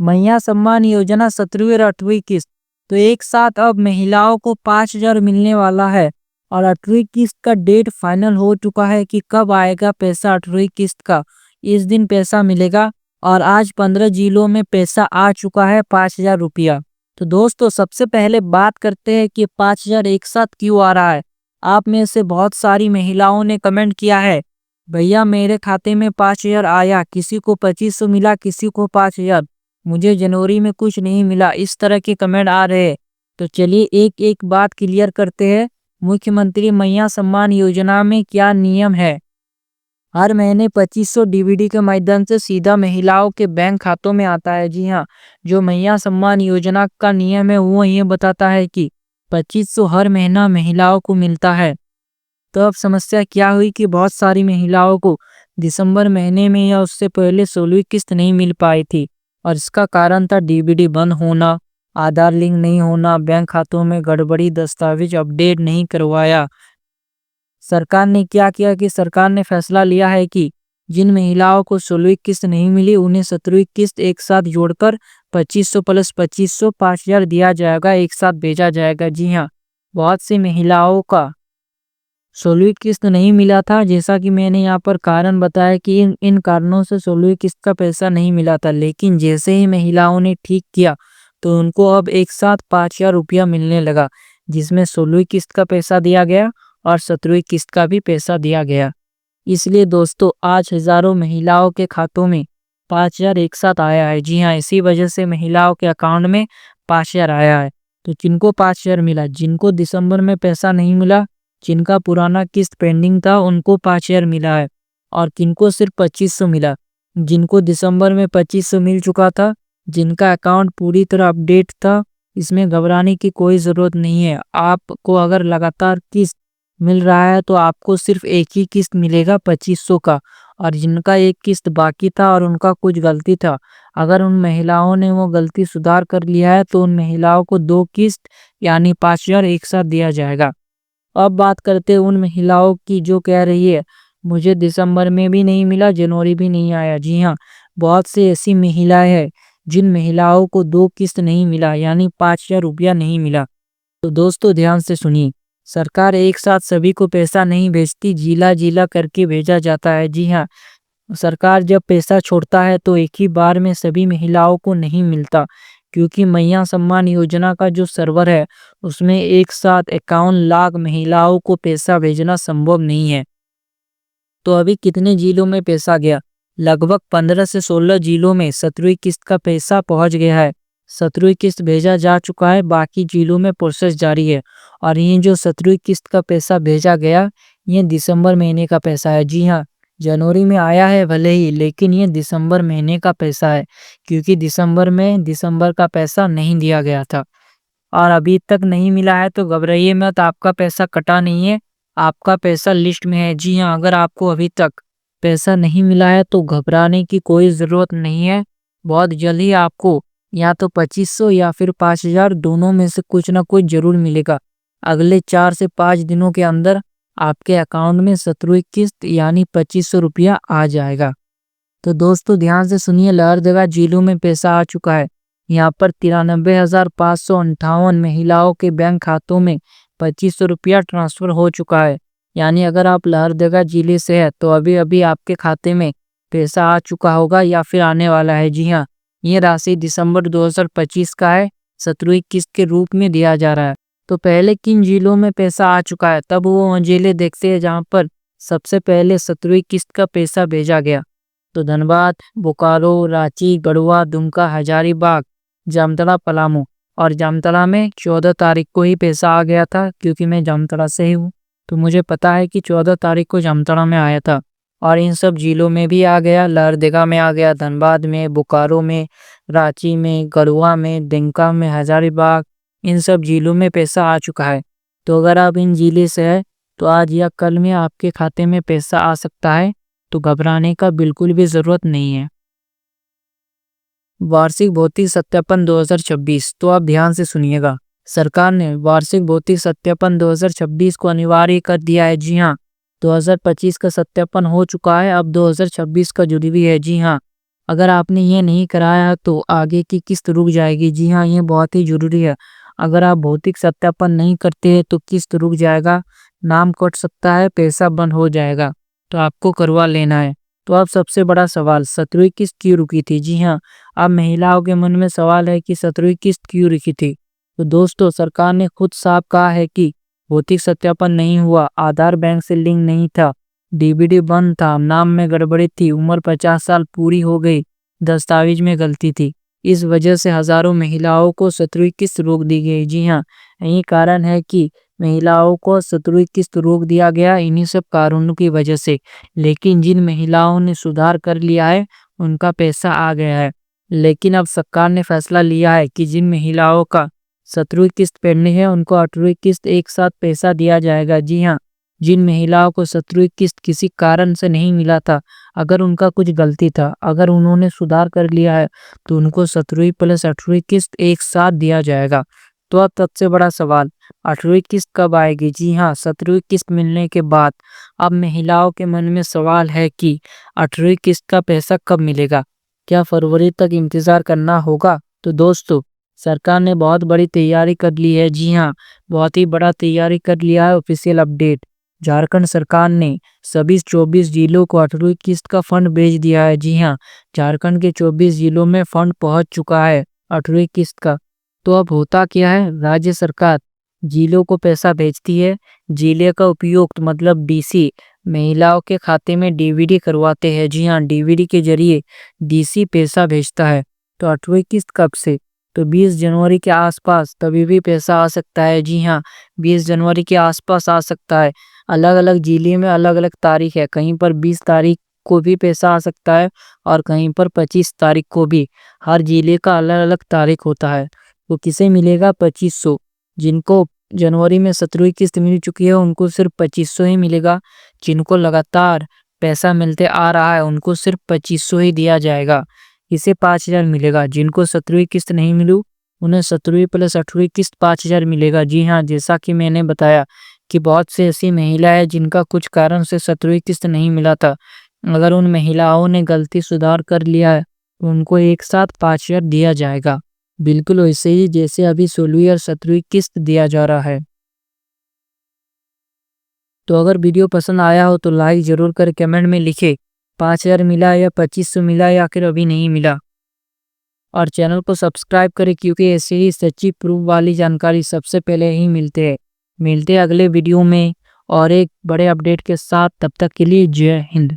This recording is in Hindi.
मैया सम्मान योजना 17वीं और 8वीं किस्त, तो एक साथ अब महिलाओं को 5,000 मिलने वाला है। और 8वीं किस्त का डेट फाइनल हो चुका है कि कब आएगा पैसा 8वीं किस्त का। इस दिन पैसा मिलेगा और आज 15 जिलों में पैसा आ चुका है 5,000 रुपया। तो दोस्तों सबसे पहले बात करते हैं कि 5,000 एक साथ क्यों आ रहा है। आप में से बहुत सारी महिलाओं ने कमेंट किया है, भैया मेरे खाते में 5,000 आया, किसी को 2,500 मिला, किसी को 5,000, मुझे जनवरी में कुछ नहीं मिला। इस तरह के कमेंट आ रहे हैं। तो चलिए एक एक बात क्लियर करते हैं। मुख्यमंत्री मैया सम्मान योजना में क्या नियम है। हर महीने 2,500 डीबीडी के माध्यम से सीधा महिलाओं के बैंक खातों में आता है। जी हाँ, जो मैया सम्मान योजना का नियम है वो ये बताता है कि 2,500 हर महीना महिलाओं को मिलता है। तो अब समस्या क्या हुई कि बहुत सारी महिलाओं को दिसंबर महीने में या उससे पहले 16वीं किस्त नहीं मिल पाई थी। और इसका कारण था डीबीडी बंद होना, आधार लिंक नहीं होना, बैंक खातों में गड़बड़ी, दस्तावेज अपडेट नहीं करवाया। सरकार ने क्या किया कि सरकार ने फैसला लिया है कि जिन महिलाओं को 16वीं किस्त नहीं मिली उन्हें 17वीं किस्त एक साथ जोड़कर 2,500 प्लस 2,500 5,000 दिया जाएगा, एक साथ भेजा जाएगा। जी हाँ, बहुत सी महिलाओं का 16वीं किस्त नहीं मिला था, जैसा कि मैंने यहाँ पर कारण बताया कि इन कारणों से 16वीं किस्त का पैसा नहीं मिला था। लेकिन जैसे ही महिलाओं ने ठीक किया तो उनको अब एक साथ 5,000 रुपया मिलने लगा, जिसमें 16वीं किस्त का पैसा दिया गया और 17वीं किस्त का भी पैसा दिया गया। इसलिए दोस्तों आज हजारों महिलाओं के खातों में 5,000 एक साथ आया है। जी हाँ, इसी वजह से महिलाओं के अकाउंट में 5,000 आया है। तो जिनको 5,000 मिला, जिनको दिसंबर में पैसा नहीं मिला, जिनका पुराना किस्त पेंडिंग था उनको 5,000 मिला है। और किनको सिर्फ 2,500 मिला, जिनको दिसंबर में 2,500 मिल चुका था, जिनका अकाउंट पूरी तरह अपडेट था, इसमें घबराने की कोई ज़रूरत नहीं है। आपको अगर लगातार किस्त मिल रहा है तो आपको सिर्फ एक ही किस्त मिलेगा 2,500 का। और जिनका एक किस्त बाकी था और उनका कुछ गलती था, अगर उन महिलाओं ने वो गलती सुधार कर लिया है तो उन महिलाओं को 2 किस्त यानी 5,000 एक साथ दिया जाएगा। अब बात करते हैं उन महिलाओं की जो कह रही है मुझे दिसंबर में भी नहीं मिला, जनवरी भी नहीं आया। जी हाँ, बहुत सी ऐसी महिलाएं हैं जिन महिलाओं को 2 किस्त नहीं मिला यानी 5,000 रुपया नहीं मिला। तो दोस्तों ध्यान से सुनिए, सरकार एक साथ सभी को पैसा नहीं भेजती, जिला जिला करके भेजा जाता है। जी हाँ, सरकार जब पैसा छोड़ता है तो एक ही बार में सभी महिलाओं को नहीं मिलता, क्योंकि मैया सम्मान योजना का जो सर्वर है उसमें एक साथ 51 लाख महिलाओं को पैसा भेजना संभव नहीं है। तो अभी कितने जिलों में पैसा गया, लगभग 15 से 16 जिलों में 17वीं किस्त का पैसा पहुंच गया है। 17वीं किस्त भेजा जा चुका है, बाकी जिलों में प्रोसेस जारी है। और ये जो 17वीं किस्त का पैसा भेजा गया ये दिसंबर महीने का पैसा है। जी हाँ, जनवरी में आया है भले ही, लेकिन ये दिसंबर महीने का पैसा है, क्योंकि दिसंबर में दिसंबर का पैसा नहीं दिया गया था और अभी तक नहीं मिला है। तो घबराइए मत, आपका पैसा कटा नहीं है, आपका पैसा लिस्ट में है। जी हाँ, अगर आपको अभी तक पैसा नहीं मिला है तो घबराने की कोई ज़रूरत नहीं है। बहुत जल्द ही आपको या तो 2,500 या फिर 5,000 दोनों में से कुछ ना कुछ जरूर मिलेगा। अगले 4 से 5 दिनों के अंदर आपके अकाउंट में 17वीं किस्त यानी 2,500 रुपया आ जाएगा। तो दोस्तों ध्यान से सुनिए, लहरदगा जिलों में पैसा आ चुका है। यहाँ पर 93,558 महिलाओं के बैंक खातों में 2,500 रुपया ट्रांसफर हो चुका है। यानी अगर आप लहरदगा जिले से है तो अभी अभी आपके खाते में पैसा आ चुका होगा या फिर आने वाला है। जी हाँ, ये राशि दिसंबर 2025 का है, 17वीं किस्त के रूप में दिया जा रहा है। तो पहले किन जिलों में पैसा आ चुका है, तब वो जिले देखते हैं जहाँ पर सबसे पहले 17वीं किस्त का पैसा भेजा गया। तो धनबाद, बोकारो, रांची, गढ़वा, दुमका, हजारीबाग, जामताड़ा, पलामू। और जामताड़ा में 14 तारीख को ही पैसा आ गया था, क्योंकि मैं जामताड़ा से ही हूँ तो मुझे पता है कि 14 तारीख को जामताड़ा में आया था। और इन सब जिलों में भी आ गया, लहरदगा में आ गया, धनबाद में, बोकारो में, रांची में, गढ़वा में, दुमका में, हजारीबाग, इन सब जिलों में पैसा आ चुका है। तो अगर आप इन जिले से है तो आज या कल में आपके खाते में पैसा आ सकता है, तो घबराने का बिल्कुल भी ज़रूरत नहीं है। वार्षिक भौतिक सत्यापन 2026, तो आप ध्यान से सुनिएगा, सरकार ने वार्षिक भौतिक सत्यापन 2026 को अनिवार्य कर दिया है। जी हाँ, 2025 का सत्यापन हो चुका है, अब 2026 का जरूरी है। जी हाँ, अगर आपने ये नहीं कराया तो आगे की किस्त रुक जाएगी। जी हाँ, ये बहुत ही ज़रूरी है। अगर आप भौतिक सत्यापन नहीं करते हैं तो किस्त रुक जाएगा, नाम कट सकता है, पैसा बंद हो जाएगा। तो आपको करवा लेना है। तो अब सबसे बड़ा सवाल, 17वीं किस्त क्यों रुकी थी? जी हाँ, अब महिलाओं के मन में सवाल है कि 17वीं किस्त क्यों रुकी थी? तो दोस्तों, सरकार ने खुद साफ कहा है कि भौतिक सत्यापन नहीं हुआ, आधार बैंक से लिंक नहीं था, डीबीडी बंद था, नाम में गड़बड़ी थी, उम्र 50 साल पूरी हो गई, दस्तावेज में गलती थी। इस वजह से हजारों महिलाओं को 17वीं किस्त रोक दी गई। जी हाँ, यही कारण है कि महिलाओं को 17वीं किस्त रोक दिया गया, इन्हीं सब कारणों की वजह से। लेकिन जिन महिलाओं ने सुधार कर लिया है उनका पैसा आ गया है। लेकिन अब सरकार ने फैसला लिया है कि जिन महिलाओं का 17वीं किस्त पेंडिंग है उनको 8वीं किस्त एक साथ पैसा दिया जाएगा। जी हाँ, जिन महिलाओं को 17वीं किस्त किसी कारण से नहीं मिला था, अगर उनका कुछ गलती था, अगर उन्होंने सुधार कर लिया है तो उनको 17वीं प्लस 8वीं किस्त एक साथ दिया जाएगा। तो अब सबसे बड़ा सवाल, 8वीं किस्त कब आएगी? जी हाँ, 17वीं किस्त मिलने के बाद अब महिलाओं के मन में सवाल है कि 8वीं किस्त का पैसा कब मिलेगा? क्या फरवरी तक इंतजार करना होगा? तो दोस्तों, सरकार ने बहुत बड़ी तैयारी कर ली है। जी हाँ, बहुत ही बड़ा तैयारी कर लिया है। ऑफिशियल अपडेट, झारखंड सरकार ने सभी 24 जिलों को 8वीं किस्त का फंड भेज दिया है। जी हाँ, झारखंड के 24 जिलों में फंड पहुंच चुका है 8वीं किस्त का। तो अब होता क्या है, राज्य सरकार जिलों को पैसा भेजती है, जिले का उपयुक्त मतलब डीसी महिलाओं के खाते में डीबीडी करवाते हैं। जी हाँ, डीबीडी के जरिए डीसी पैसा भेजता है। तो 8वीं किस्त कब से? तो 20 जनवरी के आसपास तभी भी पैसा आ सकता है। जी हाँ, 20 जनवरी के आसपास आ सकता है। अलग अलग जिले में अलग अलग तारीख है, कहीं पर 20 तारीख को भी पैसा आ सकता है और कहीं पर 25 तारीख को भी। हर जिले का अलग अलग तारीख होता है। तो किसे मिलेगा? 2500। जिनको जनवरी में 17वीं किस्त मिल चुकी है उनको सिर्फ 2500 ही मिलेगा। जिनको लगातार पैसा मिलते आ रहा है उनको सिर्फ 2500 ही दिया जाएगा। इसे 5000 मिलेगा। जिनको 17वीं किस्त नहीं मिली उन्हें 17वीं प्लस 8वीं किस्त 5000 मिलेगा। जी हाँ, जैसा कि मैंने बताया कि बहुत से ऐसी महिला है जिनका कुछ कारण से 17वीं किस्त नहीं मिला था। अगर उन महिलाओं ने गलती सुधार कर लिया है तो उनको एक साथ 5000 दिया जाएगा, बिल्कुल वैसे ही जैसे अभी 16वीं और 17वीं किस्त दिया जा रहा है। तो अगर वीडियो पसंद आया हो तो लाइक जरूर कर, कमेंट में लिखे 5000 मिला या 2500 मिला या फिर अभी नहीं मिला। और चैनल को सब्सक्राइब करें क्योंकि ऐसे ही सच्ची प्रूफ वाली जानकारी सबसे पहले ही मिलते हैं अगले वीडियो में और एक बड़े अपडेट के साथ। तब तक के लिए जय हिंद।